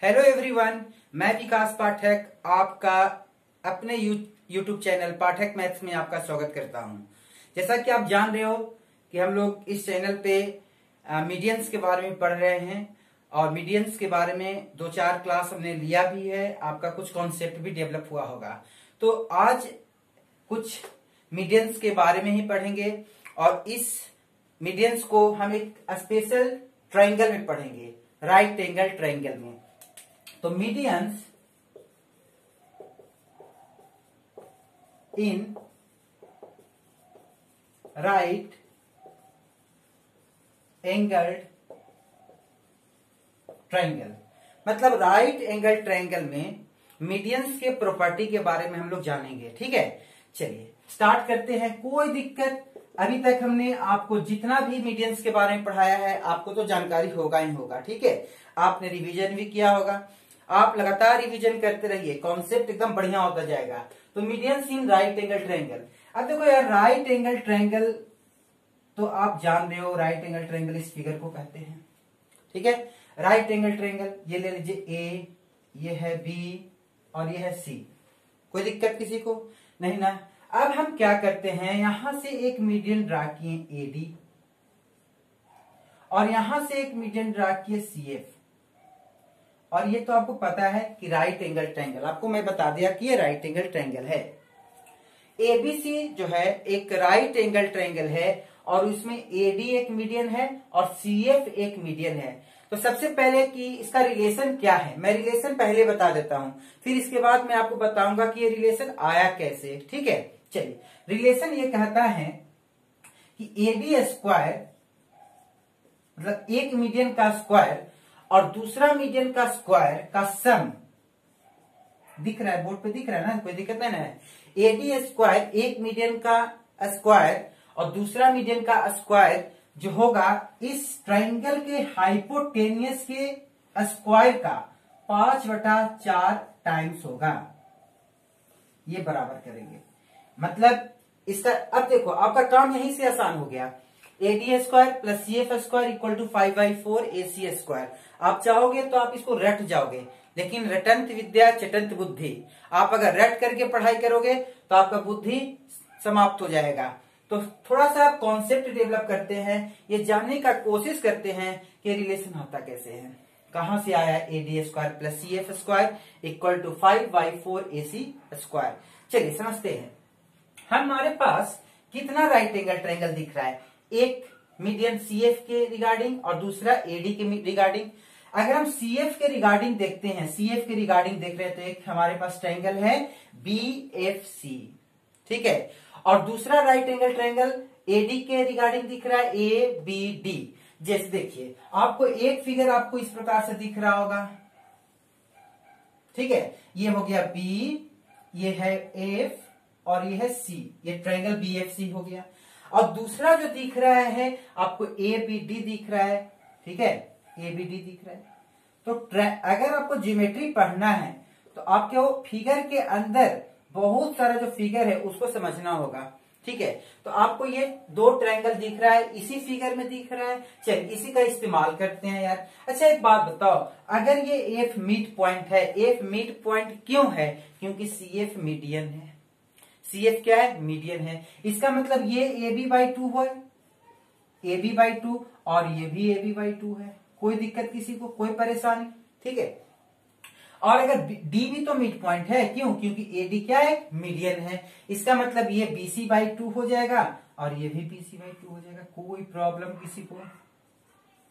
Hello everyone, मैं विकास पाठक आपका अपने यूट्यूब चैनल पाठक मैथ्स में आपका स्वागत करता हूं। जैसा कि आप जान रहे हो कि हम लोग इस चैनल पे मीडियंस के बारे में पढ़ रहे हैं और मीडियंस के बारे में 2-4 क्लास हमने लिया भी है। आपका कुछ कॉन्सेप्ट भी डेवलप हुआ होगा। तो आज कुछ मीडियंस के बारे में ही पढ़ेंगे और इस मीडियंस को हम एक स्पेशल ट्रायंगल में पढ़ेंगे, राइट एंगल ट्रायंगल में। तो medians in right angle triangle, मतलब राइट एंगल ट्रायंगल में मीडियंस के प्रॉपर्टी के बारे में हम लोग जानेंगे। ठीक है, चलिए स्टार्ट करते हैं। कोई दिक्कत, अभी तक हमने आपको जितना भी मीडियंस के बारे में पढ़ाया है आपको तो जानकारी होगा ही होगा। ठीक है, आपने रिवीजन भी किया होगा। आप लगातार रिवीजन करते रहिए, कॉन्सेप्ट एकदम बढ़िया होता जाएगा। तो medians in right angle triangle. अब देखो यार, राइट एंगल ट्रायंगल तो आप जान रहे हो, राइट एंगल ट्रायंगल इस फिगर को कहते हैं। ठीक है, राइट एंगल ट्रायंगल ये ले लीजिए, ए, ये है बी और ये है सी। कोई दिक्कत किसी को नहीं ना। अब हम क्या करते हैं, यहां से एक मीडियन ड्रा किए एडी और यहां से एक मीडियन ड्रा किए सीएफ। और ये तो आपको पता है कि राइट एंगल ट्रायंगल, आपको मैं बता दिया कि ये राइट एंगल ट्रायंगल है। एबीसी जो है एक राइट एंगल ट्रायंगल है और उसमें एडी एक मीडियन है और सीएफ एक मीडियन है। तो सबसे पहले कि इसका रिलेशन क्या है, मैं रिलेशन पहले बता देता हूं, फिर इसके बाद मैं आपको बताऊंगा कि ये रिलेशन आया कैसे। ठीक है, चलिए रिलेशन ये कहता है कि एडी स्क्वायर मतलब एक मीडियन का स्क्वायर और दूसरा मीडियन का स्क्वायर का सम, दिख रहा है बोर्ड पे, दिख रहा है ना, कोई दिक्कत नहीं ना। एडी स्क्वायर एक मीडियन का स्क्वायर और दूसरा मीडियन का स्क्वायर जो होगा इस ट्रायंगल के हाइपोटेनियस के स्क्वायर का 5/4 टाइम्स होगा। ये बराबर करेंगे, मतलब इसका, अब देखो आपका काम यहीं से आसान हो गया। AD square plus CF square equal to 5/4 AC square. आप चाहोगे तो आप इसको रट जाओगे, लेकिन रटंत विद्या चटंत बुद्धि। आप अगर रट करके पढ़ाई करोगे तो आपका बुद्धि समाप्त हो जाएगा। तो थोड़ा सा आप कॉन्सेप्ट डेवलप करते हैं, ये जानने का कोशिश करते हैं कि रिलेशन होता कैसे है। कहां से आया AD square plus CF square equal to 5/4 AC square. चलिए समझते हैं। हमारे पास कितना राइट एंगल ट्रायंगल दिख रहा है, एक मीडियन सीएफ के रिगार्डिंग और दूसरा एडी के रिगार्डिंग। अगर हम सीएफ के रिगार्डिंग देखते हैं, सीएफ के रिगार्डिंग देख रहे हैं तो एक हमारे पास ट्रायंगल है बीएफसी। ठीक है, और दूसरा राइट एंगल ट्रायंगल एडी के रिगार्डिंग दिख रहा है एबीडी। जैसे देखिए, आपको एक फिगर आपको इस प्रकार से दिख रहा होगा। ठीक है, ये हो गया बी, ये है एफ और ये है सी, ये ट्रायंगल बीएफसी हो गया। और दूसरा जो दिख रहा है आपको एबीडी दिख रहा है। ठीक है, एबीडी दिख रहा है। तो अगर आपको ज्योमेट्री पढ़ना है तो आपके वो फिगर के अंदर बहुत सारा जो फिगर है उसको समझना होगा। ठीक है, तो आपको ये दो ट्रायंगल दिख रहा है, इसी फिगर में दिख रहा है। चलिए इसी का इस्तेमाल करते हैं यार। अच्छा एक बात बताओ, अगर ये एफ मिड पॉइंट है, एफ मिड पॉइंट क्यों है? क्योंकि सीएफ मीडियन है। सीएफ क्या है? मीडियन है। इसका मतलब ये AB/2 है, AB/2 और ये भी AB/2 है। कोई दिक्कत किसी को, कोई परेशानी? ठीक है, और अगर डी भी तो मिड पॉइंट है, क्यों? क्योंकि एडी क्या है? मीडियन है। इसका मतलब ये BC/2 हो जाएगा और ये भी BC/2 हो जाएगा। कोई प्रॉब्लम किसी को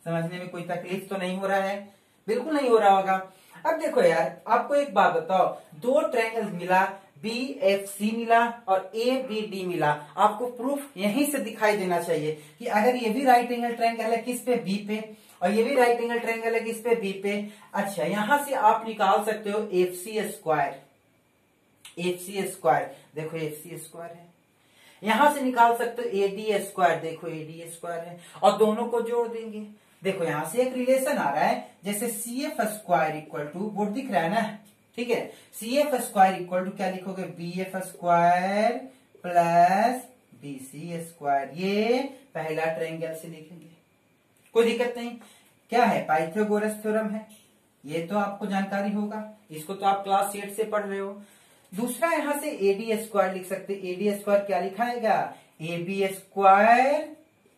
समझने में कोई तकलीफ तो नहीं हो रहा है? बिल्कुल नहीं हो रहा होगा। अब देखो यार, आपको एक बात बताओ, दो ट्रायंगल मिला, BFC मिला और ABD मिला। आपको प्रूफ यहीं से दिखाई देना चाहिए कि अगर ये भी राइट एंगल ट्रायंगल है किस पे? बी पे, और ये भी राइट एंगल ट्रायंगल है किस पे? बी पे। अच्छा, यहां से आप निकाल सकते हो FC स्क्वायर। FC स्क्वायर देखो, FC स्क्वायर है। यहां से निकाल सकते हो AD स्क्वायर, देखो AD स्क्वायर है, और दोनों को जोड़ देंगे। देखो यहां से एक रिलेशन आ रहा है, जैसे CF square equal to, board दिख रहा है ना? ठीक है, CF स्क्वायर इक्वल टू क्या लिखोगे? BF square plus BC square. ये पहला ट्रायंगल से लिखेंगे, कोई दिक्कत नहीं। क्या है? पाइथागोरस थ्योरम है। ये तो आपको जानकारी होगा, इसको तो आप क्लास 8 से पढ़ रहे हो। दूसरा यहां से एडी स्क्वायर लिख सकते, एडी स्क्वायर क्या लिखा है क्या, AB square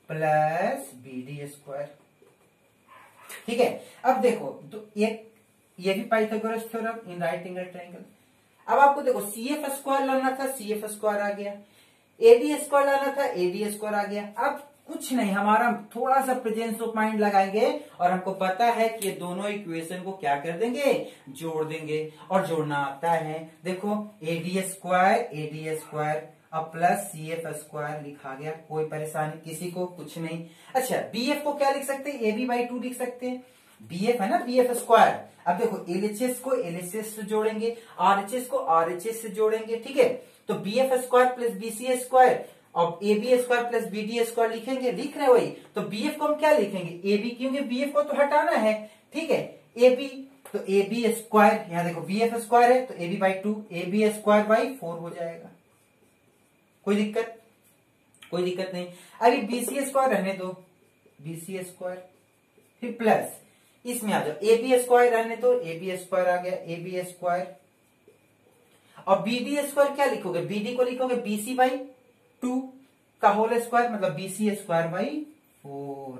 plus BD square. ठीक है, अब देखो तो ये भी Pythagoras theorem in right angle triangle. अब आपको देखो CF स्क्वायर लाना था, CF स्क्वायर आ गया, AD स्क्वायर लाना था, AD स्क्वायर आ गया। अब कुछ नहीं, हमारा थोड़ा सा प्रेजेंस ऑफ माइंड लगाएंगे और हमको पता है कि ये दोनों इक्वेशन को क्या कर देंगे, जोड़ देंगे। और जोड़ना आता है, देखो AD स्क्वायर अब प्लस CF स्क्वायर लिखा गया, कोई परेशानी किसी को कुछ नहीं। अच्छा BF को क्या लिख सकते हैं, AB/2 लिख सकते हैं, BF है ना, BF स्क्वायर। अब देखो LHS को LHS से जोड़ेंगे, RHS को RHS से जोड़ेंगे, ठीक है। तो BF square plus BC square और AB square plus BD square लिखेंगे, लिख रहे वही। तो BF को हम क्या लिखेंगे, AB, क्योंकि BF को तो हटाना है, ठीक है। AB तो AB स्क्वायर, यहां देखो BF स्क्वायर है तो AB/2, AB स्क्वायर बाई 4 हो जाएगा। कोई दिक्कत, कोई दिक्कत नहीं। अभी BC स्क्वायर रहने दो, BC स्क्वायर फिर प्लस इसमें आ जाओ, AB स्क्वायर रहने दो, AB स्क्वायर आ गया, AB स्क्वायर। और BD स्क्वायर क्या लिखोगे, BD को लिखोगे BC/2 का होल स्क्वायर, मतलब BC स्क्वायर बाई 4।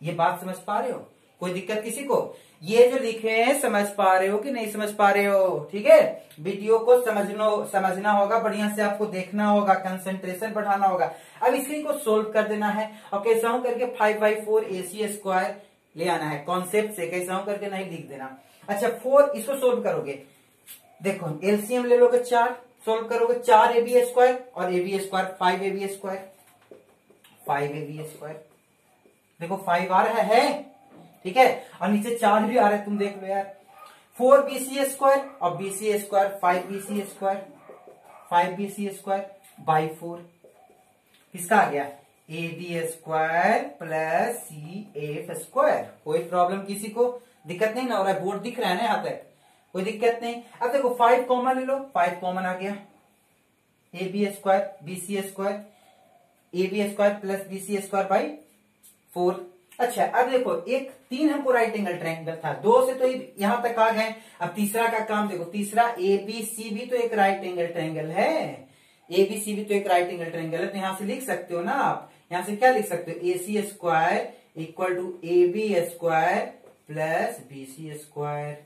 ये बात समझ पा रहे हो, कोई दिक्कत किसी को, ये जो लिखे हैं समझ पा रहे हो कि नहीं समझ पा रहे हो, ठीक है। वीडियो को समझना होगा, बढ़िया से आपको देखना होगा, कंसंट्रेशन बढ़ाना होगा। अब इसी को सोल्व कर देना है, और कैसा हूं करके 5/4 AC स्क्वायर ले आना है, कॉन्सेप्ट से कैसा हूं करके नहीं लिख देना। अच्छा 4 इसको सोल्व करोगे, देखो LCM ले लोगे 4, सोल्व करोगे 4AB स्क्वायर और AB square 5AB square, 5AB square, देखो 5 आ रहा है, ठीक है। और नीचे 4 भी आ रहा है, तुम देख लो यार। 4BC स्क्वायर और BC square 5BC square, 5BC square by 4, किसका आ गया, AD square plus CF square. कोई प्रॉब्लम किसी को, दिक्कत नहीं ना हो रहा है, बोर्ड दिख रहा है ना यहाँ तक, कोई दिक्कत नहीं। अब देखो 5 कॉमन ले लो, 5 कॉमन आ गया, AB square BC square, AB square plus BC square by 4। अच्छा अब देखो एक 3 हमको राइट एंगल ट्रायंगल था, 2 से तो यहां तक आ गए। अब तीसरा का काम देखो, तीसरा ABC भी तो एक राइट एंगल ट्रायंगल है, ABC भी तो एक राइट एंगल ट्रायंगल है। तो यहां से लिख सकते हो ना आप, यहां से क्या लिख सकते हो, AC square equal to AB square plus BC square,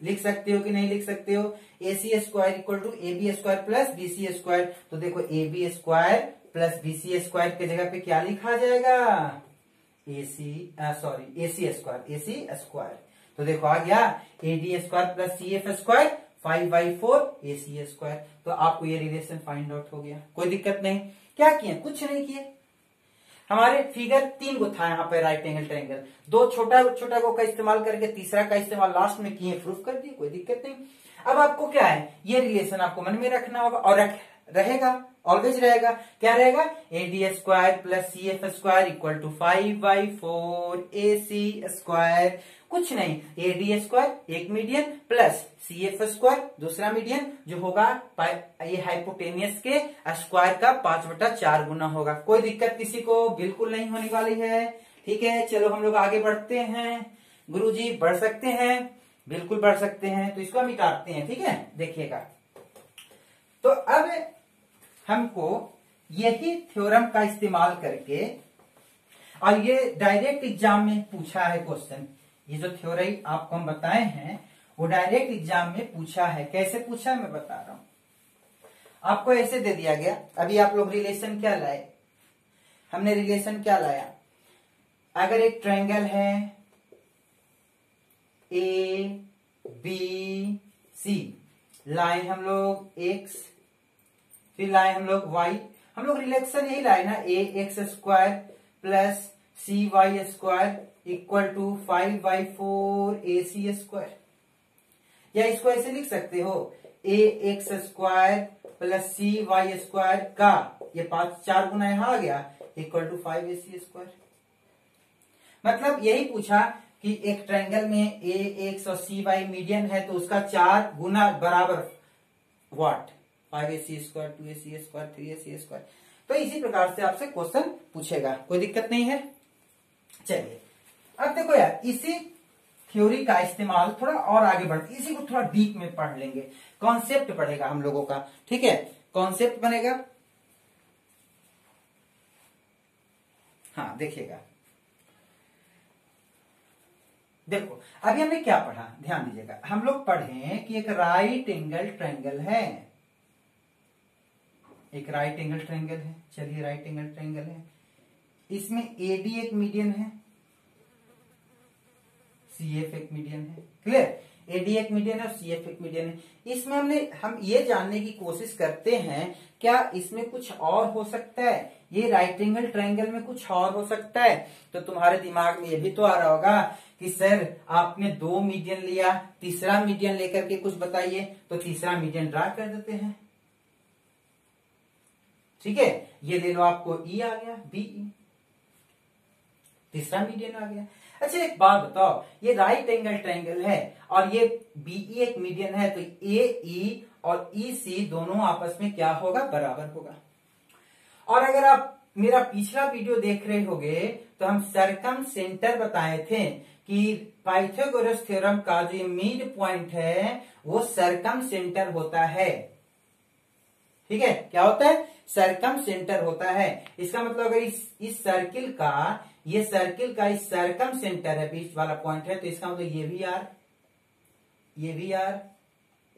लिख सकते हो कि नहीं लिख सकते हो। AC square equal to AB square plus BC square, तो देखो AB square plus BC square के जगह पे क्या लिखा जाएगा, AC स्क्वायर। तो देखो आ गया AD square plus CF square 5/4 AC square. तो आपको ये रिलेशन फाइंड आउट हो गया, कोई दिक्कत नहीं। क्या किए, कुछ नहीं किए, हमारे फिगर 3 को था यहाँ पे राइट एंगल ट्रायंगल, 2 छोटा छोटा को का इस्तेमाल करके तीसरा का इस्तेमाल लास्ट में किए, प्रूफ कर दिए, कोई दिक्कत नहीं। अब आपको क्या है, ये रिलेशन आपको मन में रखना होगा और रहेगा, ऑलवेज रहेगा। क्या रहेगा, AD square plus CF square equal to 5/4 AC square. कुछ नहीं, AD स्क्वायर एक मीडियन प्लस CF स्क्वायर दूसरा मीडियन, जो होगा ये हाइपोटेनियस के स्क्वायर का 5/4 गुना होगा। कोई दिक्कत किसी को बिल्कुल नहीं होने वाली है, ठीक है। चलो हम लोग आगे बढ़ते हैं, गुरुजी बढ़ सकते हैं, बिल्कुल बढ़ सकते हैं। तो इसको मिटाते हैं, ठीक है, देखिएगा। तो अब हमको यही थ्योरम का इस्तेमाल करके, और ये डायरेक्ट एग्जाम में पूछा है क्वेश्चन, ये जो थ्योरी आपको हम बताए हैं वो डायरेक्ट एग्जाम में पूछा है। कैसे पूछा है मैं बता रहा हूं आपको, ऐसे दे दिया गया। अभी आप लोग रिलेशन क्या लाए, हमने रिलेशन क्या लाया, अगर एक ट्रायंगल है ABC, लाए हम लोग X, फिर लाए हम लोग Y, हम लोग रिलेशन यही लाए ना, AX square plus CY square equal to 5/4 AC square. या इसको ऐसे लिख सकते हो, AX square plus CY square का ये 4 गुना यहां आ गया इक्वल टू 5AC स्क्वायर। मतलब यही पूछा कि एक ट्रायंगल में AX और CY मीडियन है तो उसका 4 गुना बराबर what, 5AC square 2AC square 3AC square. तो इसी प्रकार से आपसे क्वेश्चन पूछेगा, कोई दिक्कत नहीं है। चलिए अब देखो यार, इसी थ्योरी का इस्तेमाल थोड़ा और आगे बढ़ते, इसी को थोड़ा डीप में पढ़ लेंगे, कॉन्सेप्ट पढ़ेगा हम लोगों का, ठीक है, कॉन्सेप्ट बनेगा। हाँ देखिएगा, देखो अभी हमने क्या पढ़ा, ध्यान दीजिएगा, हम लोग पढ़े कि एक राइट एंगल ट्रायंगल है, एक राइट एंगल ट्रायंगल है, चलिए राइट एंगल ट्रायंगल है, इसमें एडी एक मीडियन है, सीएफ एक मीडियन है, क्लियर, एडी एक मीडियन है और सीएफ एक मीडियन है। इसमें हम ये जानने की कोशिश करते हैं क्या इसमें कुछ और हो सकता है, ये राइट एंगल ट्रायंगल में कुछ और हो सकता है। तो तुम्हारे दिमाग में ये भी तो आ रहा होगा कि सर आपने 2 मीडियन लिया, तीसरा मीडियन लेकर के कुछ बताइए, तो तीसरा मीडियन ड्रा कर देते हैं, ठीक है, ये ले लो, आपको ई आ गया, बीई, तीसरा मीडियन आ गया। अच्छा एक बात बताओ, ये राइट एंगल ट्रायंगल है और ये बीई एक मीडियन है, तो ए ई और ई सी दोनों आपस में क्या होगा, बराबर होगा। और अगर आप मेरा पिछला वीडियो देख रहे होगे तो हम सरकम सेंटर बताए थे कि पाइथागोरस थ्योरम का जो मिड पॉइंट है वो सरकम सेंटर होता है, ठीक है, क्या होता है, सरकम सेंटर होता है। इसका मतलब अगर इस सर्किल का, ये सर्किल का इस सरकम सेंटर है, बीच वाला पॉइंट है, तो इसका मतलब ये भी आर, ये भी आर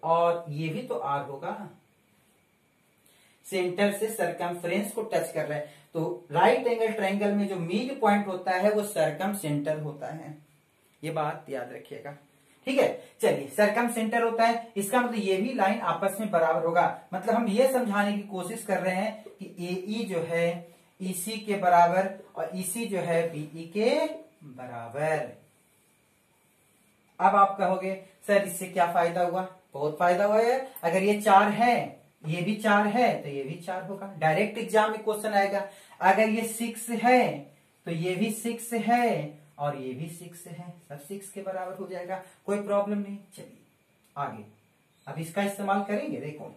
और ये भी तो आर होगा, सेंटर से सरकमफ्रेंस को टच कर रहा है। तो राइट एंगल ट्रायंगल में जो मिड पॉइंट होता है वो सरकम सेंटर होता है, ये बात याद रखिएगा, ठीक है। चलिए सरकम सेंटर होता है, इसका मतलब ये भी लाइन आपस में बराबर होगा, मतलब हम ये समझाने की कोशिश कर रहे हैं कि एई जो है ईसी के बराबर और ईसी जो है बीई के बराबर। अब आप कहोगे सर इससे क्या फायदा हुआ, बहुत फायदा हुआ है, अगर ये 4 है, ये भी 4 है, तो ये भी 4 होगा, डायरेक्ट एग्जाम में क्वेश्चन आएगा। अगर ये 6 है तो ये भी 6 है और ये भी 6 है, सब 6 के बराबर हो जाएगा, कोई प्रॉब्लम नहीं। चलिए आगे, अब इसका इस्तेमाल करेंगे। देखो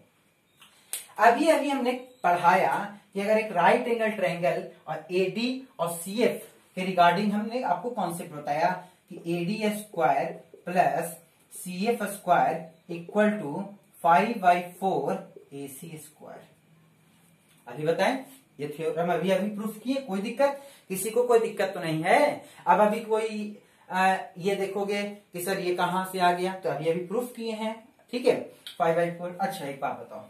अभी हमने पढ़ाया कि अगर एक राइट एंगल ट्रायंगल और एडी और सीएफ के रिगार्डिंग हमने आपको कॉन्सेप्ट बताया कि AD square plus CF square equal to 5/4 AC स्क्वायर। अभी बताएं, ये थ्योरम अभी प्रूफ किए, कोई दिक्कत, किसी को कोई दिक्कत तो नहीं है। अब अभी कोई ये देखोगे कि सर ये कहां से आ गया, तो अभी प्रूफ किए हैं, ठीक है, 5/4। अच्छा एक बात बताओ,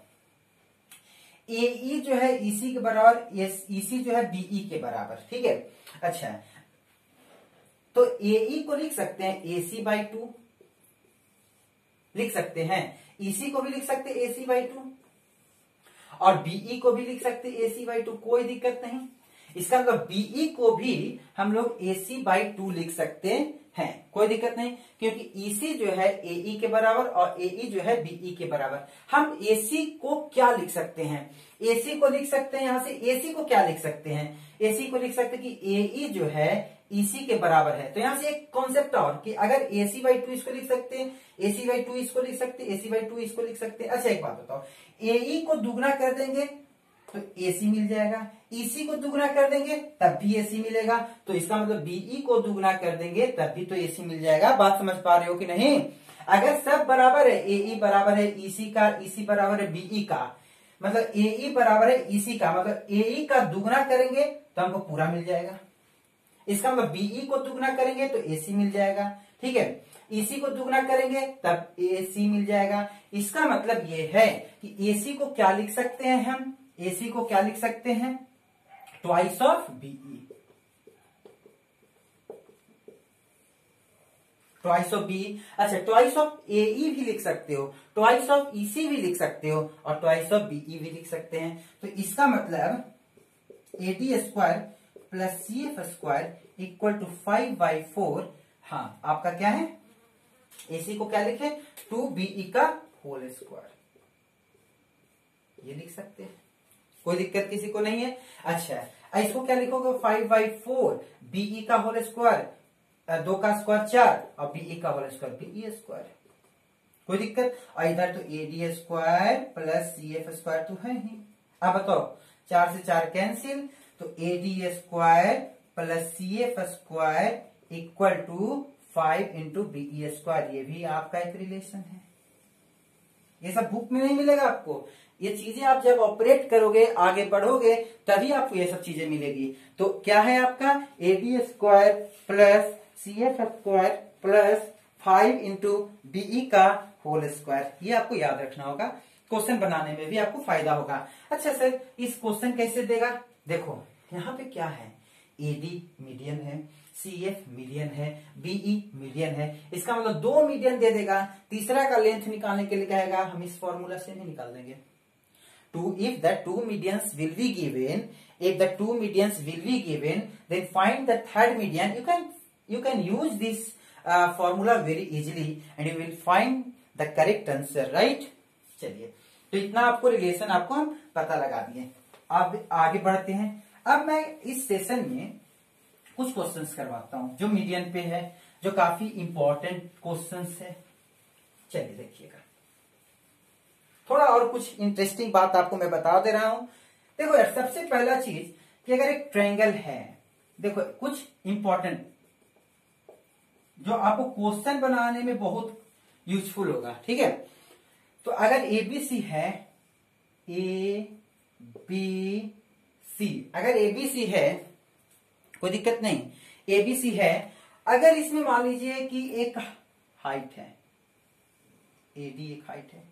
एई जो है ईसी के बराबर, ईसी जो है बीई के बराबर, ठीक है। अच्छा तो एई को लिख सकते हैं AC/2, लिख सकते हैं, ईसी को भी लिख सकते हैं AC/2 और बीई को भी लिख सकते हैं AC/2, कोई दिक्कत नहीं। इसका मतलब बीई को भी हम लोग AC/2 लिख सकते हैं, कोई दिक्कत नहीं, क्योंकि ईसी जो है एई के बराबर और एई जो है बीई के बराबर। हम एसी को क्या लिख सकते हैं, एसी को लिख सकते हैं, यहां से एसी को क्या लिख सकते हैं, एसी को लिख सकते हैं कि एई जो है ईसी के बराबर है। तो यहां से एक कॉन्सेप्ट और कि अगर AC/2 इसको लिख सकते हैं, AC/2 इसको लिख सकते हैं, AC/2 इसको लिख सकते हैं। अच्छा एक बात बताओ, एई को दुगना कर देंगे तो AC मिल जाएगा, ईसी को दुगना कर देंगे तब भी AC मिलेगा, तो इसका मतलब बीई को दुगना कर देंगे तब भी तो AC मिल जाएगा। बात समझ पा रहे हो कि नहीं? अगर सब बराबर है, एई बराबर है ईसी का, ईसी बराबर है बीई का, मतलब एई बराबर है ईसी का, मतलब एई का दुगना करेंगे तो हमको पूरा मिल जाएगा। इसका मतलब बीई को दुगना करेंगे तो AC मिल जाएगा, ठीक है, ईसी को दुगना करेंगे तब AC मिल जाएगा। इसका मतलब ये है कि AC को क्या लिख सकते हैं हम, AC को क्या लिख सकते हैं, twice of BE, twice of BE. अच्छा ट्वाइस ऑफ एई भी लिख सकते हो, ट्वाइस ऑफ ईसी भी लिख सकते हो और ट्वाइस ऑफ बीई भी लिख सकते हैं। तो इसका मतलब AD square plus CF square equal to 5/4। हाँ आपका क्या है, एसी को क्या लिखे, 2BE का होल स्क्वायर, ये लिख सकते हैं, कोई दिक्कत किसी को नहीं है। अच्छा इसको क्या लिखोगे, 5/4 बीई का होल स्क्वायर, 2 का स्क्वायर 4 और बीई का होल स्क्वायर बीई स्क्वायर, कोई दिक्कत। और इधर तो AD square plus CF square तो है ही। अब बताओ 4 से 4 कैंसिल, तो AD square plus CF square equal to 5 into BE square, ये भी आपका एक रिलेशन है। ये सब बुक में नहीं मिलेगा आपको, ये चीजें आप जब ऑपरेट करोगे, आगे बढ़ोगे, तभी आपको ये सब चीजें मिलेगी। तो क्या है आपका A B square plus C F square plus 5 into BE का होल स्क्वायर, ये आपको याद रखना होगा, क्वेश्चन बनाने में भी आपको फायदा होगा। अच्छा सर, इस क्वेश्चन कैसे देगा? देखो यहाँ पे क्या है, एडी मीडियन है, सीएफ मीडियन है, बीई मीडियन है, इसका मतलब 2 मीडियन दे देगा। तीसरा का लेंथ निकालने के लिए कहेगा, हम इस फॉर्मूला से नहीं निकाल देंगे। If the two medians will be given, then find the third median. You can use this formula very easily and you will find the correct answer, right? चलिए, तो इतना आपको रिलेशन आपको हम पता लगा दिए। अब आगे बढ़ते हैं। अब मैं इस सेशन में कुछ क्वेश्चंस करवाता हूं जो मीडियन पे है, जो काफी इंपॉर्टेंट क्वेश्चंस है। चलिए देखिएगा, थोड़ा और कुछ इंटरेस्टिंग बात आपको मैं बता दे रहा हूं। देखो यार, सबसे पहला चीज कि अगर एक ट्रायंगल है, देखो कुछ इंपॉर्टेंट जो आपको क्वेश्चन बनाने में बहुत यूजफुल होगा, ठीक है। तो अगर एबीसी है, ए बी सी, अगर एबीसी है कोई दिक्कत नहीं, एबीसी है, अगर इसमें मान लीजिए कि एक हाइट है, एडी एक हाइट है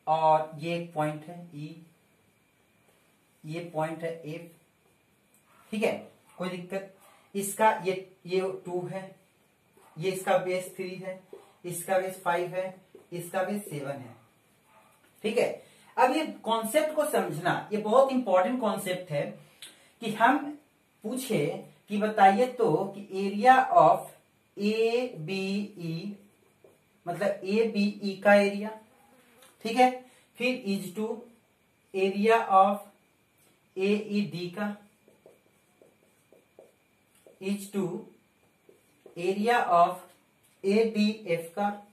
और ये एक पॉइंट है ई, ये पॉइंट है एफ, ठीक है, कोई दिक्कत। इसका ये 2 है, ये इसका बेस 3 है, इसका बेस 5 है, इसका बेस 7 है, ठीक है। अब ये कॉन्सेप्ट को समझना, ये बहुत इंपॉर्टेंट कॉन्सेप्ट है कि हम पूछे कि बताइए तो कि area of A B E, मतलब ए बी ई का एरिया, ठीक है, फिर is to area of A E D का, is to area of A B F का,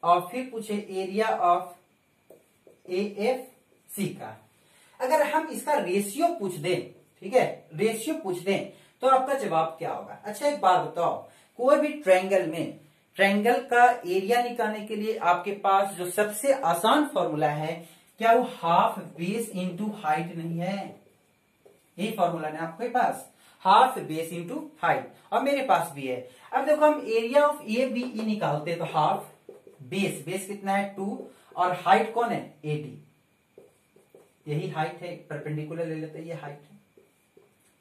और फिर पूछे area of A F C का। अगर हम इसका रेशियो पूछ दें, ठीक है, रेशियो पूछ दें तो आपका जवाब क्या होगा? अच्छा एक बात बताओ, कोई भी ट्रायंगल में ट्रायंगल का एरिया निकालने के लिए आपके पास जो सबसे आसान फॉर्मूला है, क्या वो हाफ बेस इंटू हाइट नहीं है? यही फॉर्मूला ना आपके पास, हाफ बेस इंटू हाइट, और मेरे पास भी है। अब देखो हम area of A B E निकालते हैं तो हाफ बेस, बेस कितना है 2, और हाइट कौन है? एडी, यही हाइट है, परपेंडिकुलर ले लेते हैं, ये हाइट है।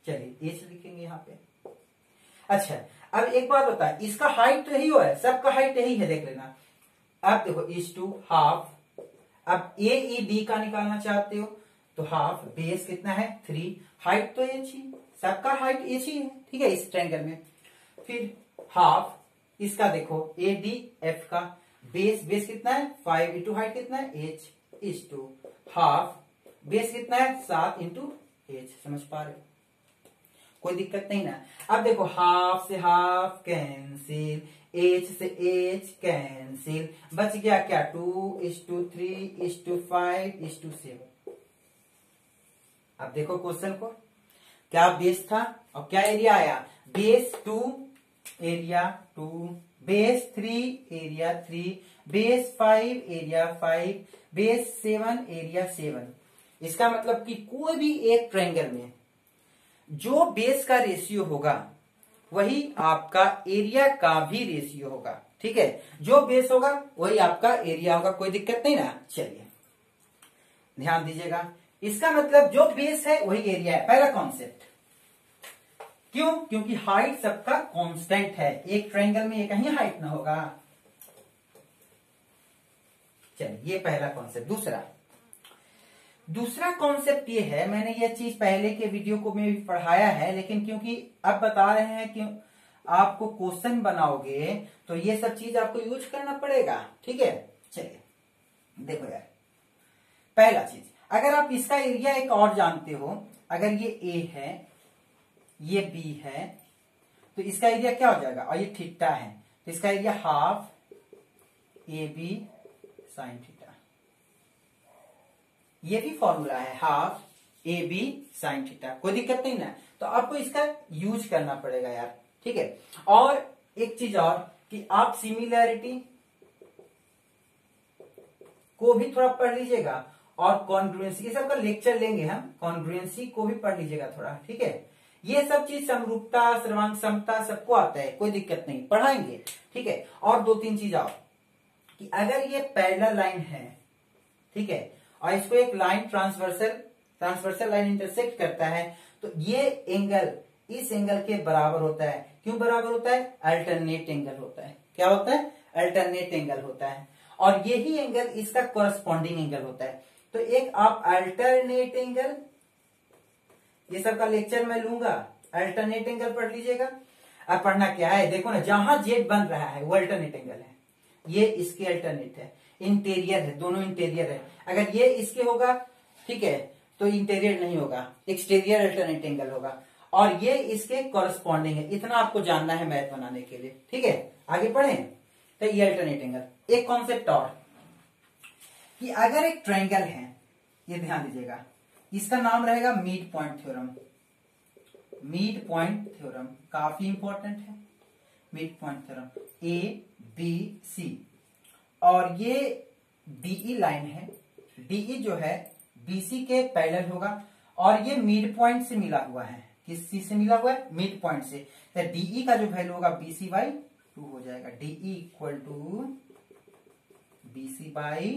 चलिए एच लिखेंगे यहाँ पे। अच्छा अब एक बात बता, इसका हाइट यही हो है, सबका हाइट यही है, देख लेना। अब देखो इज टू हाफ, अब ए ई डी का निकालना चाहते हो तो हाफ, बेस कितना है 3, हाइट तो एच ही, सबका हाइट एच ही है, ठीक है, इस ट्रायंगल में। फिर हाफ इसका देखो ए डी एफ का, बेस कितना है 5 इंटू हाइट कितना है H, is to half base कितना है 7 इंटू एच, समझ पा रहे हो? कोई दिक्कत नहीं ना। अब देखो हाफ से हाफ कैंसिल, एच से एच कैंसिल, बच गया क्या 2:3:5:7। अब देखो क्वेश्चन को, क्या बेस था और क्या एरिया आया? Base 2 area 2, base 3 area 3, base 5 area 5, base 7 area 7। इसका मतलब कि कोई भी एक ट्रायंगल में जो बेस का रेशियो होगा वही आपका एरिया का भी रेशियो होगा, ठीक है, जो बेस होगा वही आपका एरिया होगा, कोई दिक्कत नहीं ना। चलिए ध्यान दीजिएगा, इसका मतलब जो बेस है वही एरिया है, पहला कॉन्सेप्ट। क्यों? क्योंकि हाइट सबका कांस्टेंट है, एक ट्रायंगल में एक ही हाइट ना होगा। चलिए ये पहला कॉन्सेप्ट। दूसरा कॉन्सेप्ट ये है, मैंने ये चीज पहले के वीडियो को में भी पढ़ाया है, लेकिन क्योंकि अब बता रहे हैं कि आपको क्वेश्चन बनाओगे तो ये सब चीज आपको यूज करना पड़ेगा, ठीक है। चलिए देखो यार, पहला चीज, अगर आप इसका एरिया एक और जानते हो, अगर ये ए है ये बी है तो इसका एरिया क्या हो जाएगा, और ये थीटा है तो इसका area half A B sine theta, ये भी फॉर्मूला है, half A B sine theta, कोई दिक्कत नहीं ना। तो आपको इसका यूज करना पड़ेगा यार, ठीक है। और एक चीज और कि आप सिमिलैरिटी को भी थोड़ा पढ़ लीजिएगा और कॉन्ग्रुएंसी, ये सब का लेक्चर लेंगे हम, कॉन्ग्रुएंसी को भी पढ़ लीजिएगा थोड़ा, ठीक है। ये सब चीज समरूपता, सर्वांग समता सबको आता है, कोई दिक्कत नहीं, पढ़ाएंगे, ठीक है। और 2-3 चीज और कि अगर ये पैरेलल लाइन है, ठीक है, और इसको एक लाइन ट्रांसवर्सल लाइन इंटरसेक्ट करता है, तो ये एंगल इस एंगल के बराबर होता है। क्यों बराबर होता है? अल्टरनेट एंगल होता है। क्या होता है? अल्टरनेट एंगल होता है। और यही एंगल इसका कॉरस्पॉन्डिंग एंगल होता है। तो एक आप अल्टरनेट एंगल, ये सब का लेक्चर मैं लूंगा, अल्टरनेट एंगल पढ़ लीजिएगा। अब पढ़ना क्या है, देखो ना, जहां जेड बन रहा है वो अल्टरनेट एंगल है, ये इसके अल्टरनेट है, इंटीरियर है, दोनों इंटीरियर है। अगर ये इसके होगा, ठीक है, तो इंटीरियर नहीं होगा, एक्सटीरियर अल्टरनेट एंगल होगा। और ये इसके कॉरस्पॉन्डिंग है। इतना आपको जानना है मैथ बनाने के लिए, ठीक है। आगे पढ़ें, तो ये अल्टरनेट एंगल। एक कॉन्सेप्ट और कि अगर एक ट्रायंगल है, ये ध्यान दीजिएगा, इसका नाम रहेगा midpoint theorem. Midpoint theorem काफी इंपॉर्टेंट है। Midpoint theorem, A B C, और ये डीई लाइन है, डीई जो है बीसी के पैरेलल होगा, और ये मिड पॉइंट से मिला हुआ है। किस चीज से मिला हुआ है? मिड पॉइंट से। तो डीई का जो वैल्यू होगा बीसी बाई 2 हो जाएगा। DE equal to BC by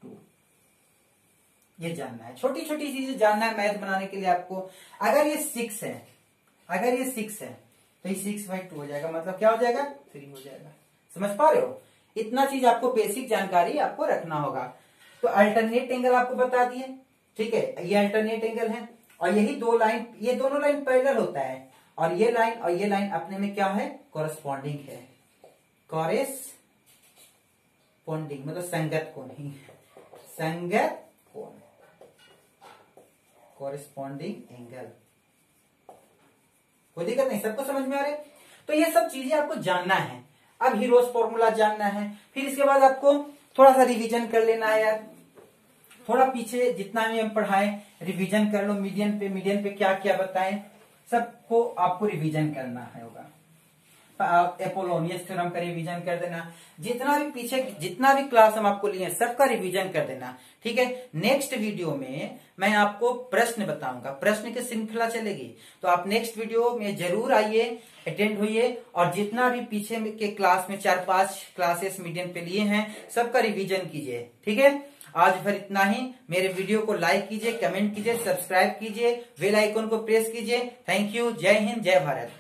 2। ये जानना है, छोटी छोटी चीजें जानना है मैथ बनाने के लिए आपको। अगर ये 6 है, अगर ये 6 है, तो ये 6/2 हो जाएगा, मतलब क्या हो जाएगा? 3 हो जाएगा। समझ पा रहे हो? इतना चीज आपको बेसिक जानकारी आपको रखना होगा। तो अल्टरनेट एंगल आपको बता दिए, ठीक है, ये अल्टरनेट एंगल है। और यही दो लाइन, ये दोनों लाइन पैरेलल होता है, और ये लाइन अपने में क्या है? कॉरस्पॉन्डिंग है। कॉरस्पॉन्डिंग मतलब संगत कोण ही, संगत कोण, कॉरस्पॉन्डिंग एंगल। कोई दिक्कत नहीं, सबको समझ में आ रहे? तो ये सब चीजें आपको जानना है। अब हीरोज फॉर्मूला जानना है, फिर इसके बाद आपको थोड़ा सा रिवीजन कर लेना है यार। थोड़ा पीछे जितना भी हम पढ़ाएं रिवीजन कर लो, मीडियन पे क्या क्या बताएं, सबको आपको रिवीजन करना है होगा। एपोलोनियस थ्योरम का रिवीजन कर देना, जितना भी पीछे जितना भी क्लास हम आपको लिए सबका रिवीजन कर देना, ठीक है। नेक्स्ट वीडियो में मैं आपको प्रश्न बताऊंगा, प्रश्न की श्रृंखला चलेगी, तो आप नेक्स्ट वीडियो में जरूर आइए, अटेंड होइए, और जितना भी पीछे के क्लास में 4-5 क्लासेस मीडियम पे लिए हैं सबका रिवीजन कीजिए, ठीक है। आज फिर इतना ही। मेरे वीडियो को लाइक कीजिए, कमेंट कीजिए, सब्सक्राइब कीजिए, बेल आइकन को प्रेस कीजिए। Thank you. जय हिंद, जय भारत।